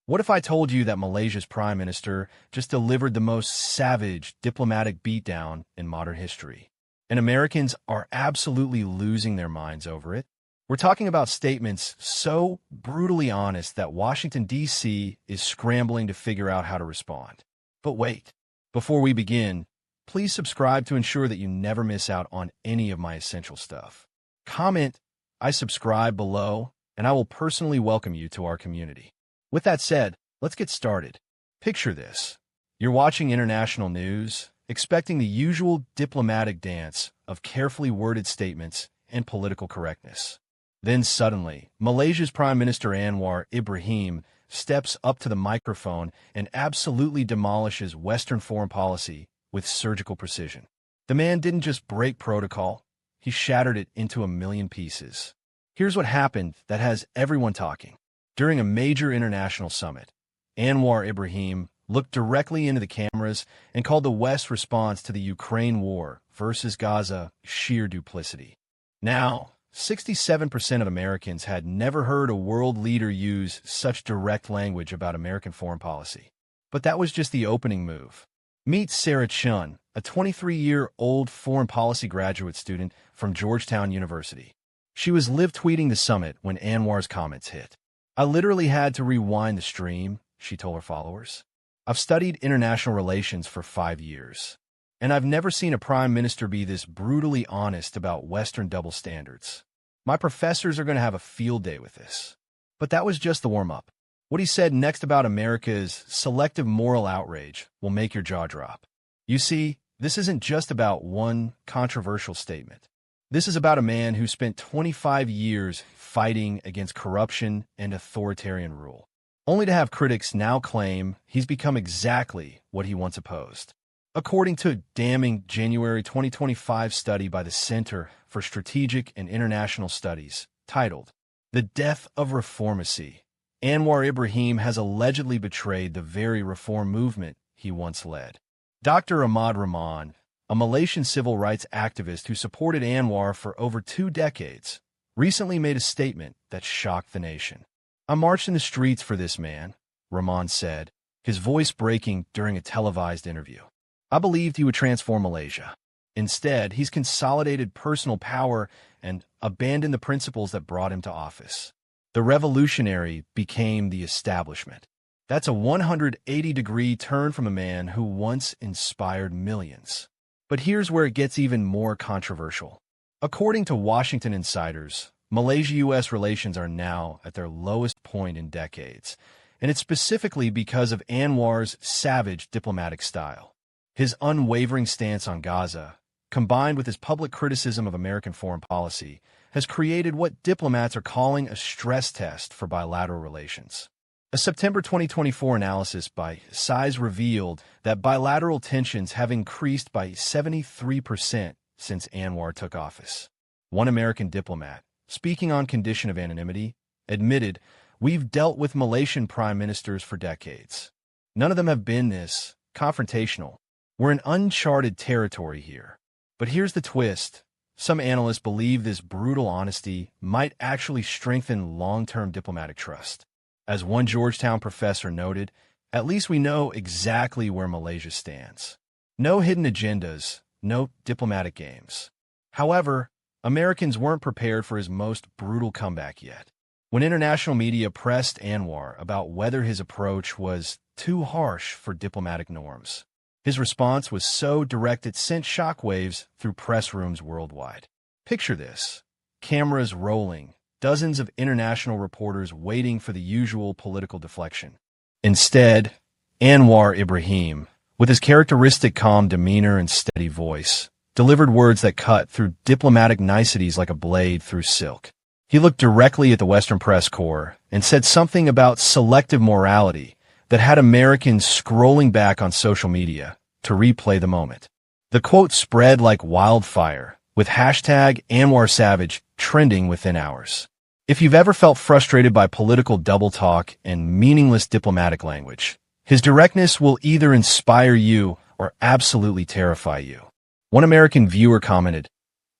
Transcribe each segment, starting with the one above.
What if I told you that Malaysia's prime minister just delivered the most savage diplomatic beatdown in modern history? And Americans are absolutely losing their minds over it. We're talking about statements so brutally honest that Washington, D.C. is scrambling to figure out how to respond. But wait, before we begin, please subscribe to ensure that you never miss out on any of my essential stuff. Comment, "I subscribe" below, and I will personally welcome you to our community. With that said, let's get started. Picture this. You're watching international news, expecting the usual diplomatic dance of carefully worded statements and political correctness. Then suddenly, Malaysia's Prime Minister Anwar Ibrahim steps up to the microphone and absolutely demolishes Western foreign policy with surgical precision. The man didn't just break protocol, he shattered it into a million pieces. Here's what happened that has everyone talking. During a major international summit, Anwar Ibrahim looked directly into the cameras and called the West's response to the Ukraine war versus Gaza sheer duplicity. Now, 67% of Americans had never heard a world leader use such direct language about American foreign policy. But that was just the opening move. Meet Sarah Chun, a 23-year-old foreign policy graduate student from Georgetown University. She was live tweeting the summit when Anwar's comments hit. "I literally had to rewind the stream," she told her followers. "I've studied international relations for 5 years, and I've never seen a prime minister be this brutally honest about Western double standards. My professors are going to have a field day with this." But that was just the warm-up. What he said next about America's selective moral outrage will make your jaw drop. You see, this isn't just about one controversial statement. This is about a man who spent 25 years fighting against corruption and authoritarian rule, only to have critics now claim he's become exactly what he once opposed. According to a damning January 2025 study by the Center for Strategic and International Studies, titled "The Death of Reformacy," Anwar Ibrahim has allegedly betrayed the very reform movement he once led. Dr. Ahmad Rahman, a Malaysian civil rights activist who supported Anwar for over 2 decades, recently made a statement that shocked the nation. "I marched in the streets for this man," Rahman said, his voice breaking during a televised interview. "I believed he would transform Malaysia. Instead, he's consolidated personal power and abandoned the principles that brought him to office. The revolutionary became the establishment." That's a 180-degree turn from a man who once inspired millions. But here's where it gets even more controversial. According to Washington insiders, Malaysia-U.S. relations are now at their lowest point in decades, and it's specifically because of Anwar's savage diplomatic style. His unwavering stance on Gaza, combined with his public criticism of American foreign policy, has created what diplomats are calling a stress test for bilateral relations. A September 2024 analysis by SISE revealed that bilateral tensions have increased by 73% since Anwar took office. One American diplomat, speaking on condition of anonymity, admitted, "We've dealt with Malaysian prime ministers for decades. None of them have been this confrontational. We're in uncharted territory here." But here's the twist. Some analysts believe this brutal honesty might actually strengthen long-term diplomatic trust. As one Georgetown professor noted, "At least we know exactly where Malaysia stands. No hidden agendas, no diplomatic games." However, Americans weren't prepared for his most brutal comeback yet. When international media pressed Anwar about whether his approach was too harsh for diplomatic norms, his response was so direct it sent shockwaves through press rooms worldwide. Picture this. Cameras rolling, dozens of international reporters waiting for the usual political deflection. Instead, Anwar Ibrahim, with his characteristic calm demeanor and steady voice, delivered words that cut through diplomatic niceties like a blade through silk. He looked directly at the Western press corps and said something about selective morality that had Americans scrolling back on social media to replay the moment. The quote spread like wildfire, with hashtag #AnwarSavage trending within hours. If you've ever felt frustrated by political double talk and meaningless diplomatic language, his directness will either inspire you or absolutely terrify you. One American viewer commented,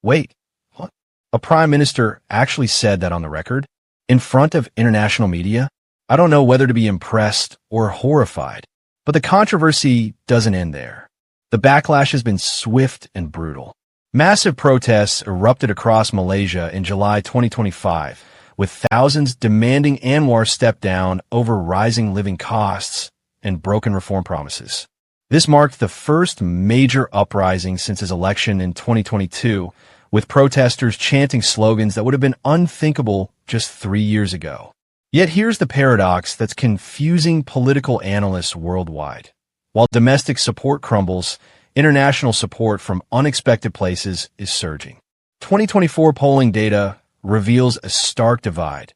"Wait, what? A prime minister actually said that on the record? In front of international media? I don't know whether to be impressed or horrified. But the controversy doesn't end there. The backlash has been swift and brutal. Massive protests erupted across Malaysia in July 2025, with thousands demanding Anwar step down over rising living costs and broken reform promises. This marked the first major uprising since his election in 2022, with protesters chanting slogans that would have been unthinkable just 3 years ago. Yet here's the paradox that's confusing political analysts worldwide. While domestic support crumbles, international support from unexpected places is surging. 2024 polling data reveals a stark divide.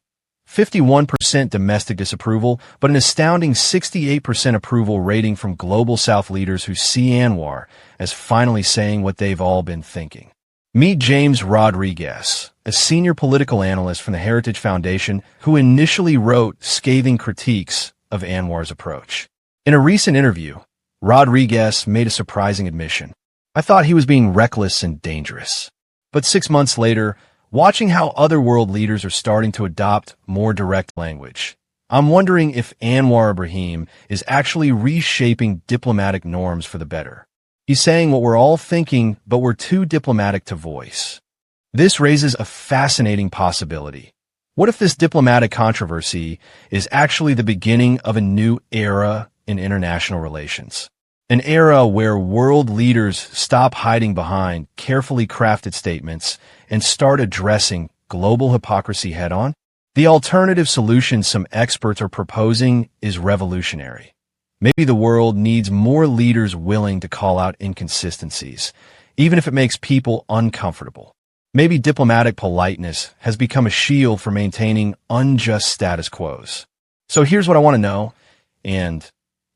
51% domestic disapproval, but an astounding 68% approval rating from Global South leaders who see Anwar as finally saying what they've all been thinking. Meet James Rodriguez, a senior political analyst from the Heritage Foundation who initially wrote scathing critiques of Anwar's approach. In a recent interview, Rodriguez made a surprising admission. I thought he was being reckless and dangerous. But 6 months later, watching how other world leaders are starting to adopt more direct language, I'm wondering if Anwar Ibrahim is actually reshaping diplomatic norms for the better. He's saying what we're all thinking, but we're too diplomatic to voice. This raises a fascinating possibility. What if this diplomatic controversy is actually the beginning of a new era in international relations? An era where world leaders stop hiding behind carefully crafted statements and start addressing global hypocrisy head-on? The alternative solution some experts are proposing is revolutionary. Maybe the world needs more leaders willing to call out inconsistencies, even if it makes people uncomfortable. Maybe diplomatic politeness has become a shield for maintaining unjust status quos. So here's what I want to know, and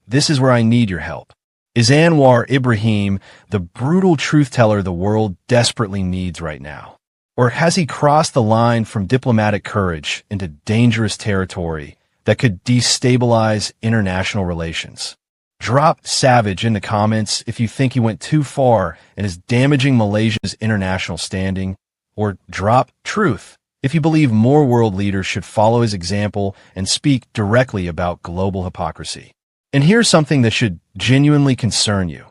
this is where I need your help. Is Anwar Ibrahim the brutal truth-teller the world desperately needs right now? Or has he crossed the line from diplomatic courage into dangerous territory that could destabilize international relations? Drop savage in the comments if you think he went too far and is damaging Malaysia's international standing, or drop truth if you believe more world leaders should follow his example and speak directly about global hypocrisy. And here's something that should genuinely concern you.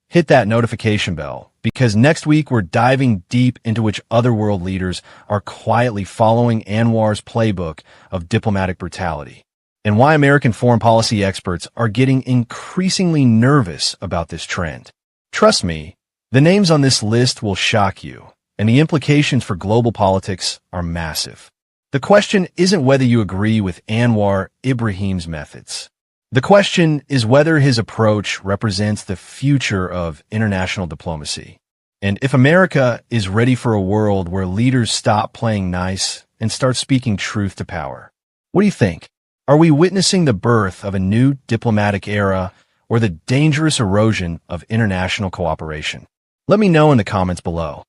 Hit that notification bell, because next week we're diving deep into which other world leaders are quietly following Anwar's playbook of diplomatic brutality, and why American foreign policy experts are getting increasingly nervous about this trend. Trust me, the names on this list will shock you, and the implications for global politics are massive. The question isn't whether you agree with Anwar Ibrahim's methods. The question is whether his approach represents the future of international diplomacy, and if America is ready for a world where leaders stop playing nice and start speaking truth to power. What do you think? Are we witnessing the birth of a new diplomatic era or the dangerous erosion of international cooperation? Let me know in the comments below.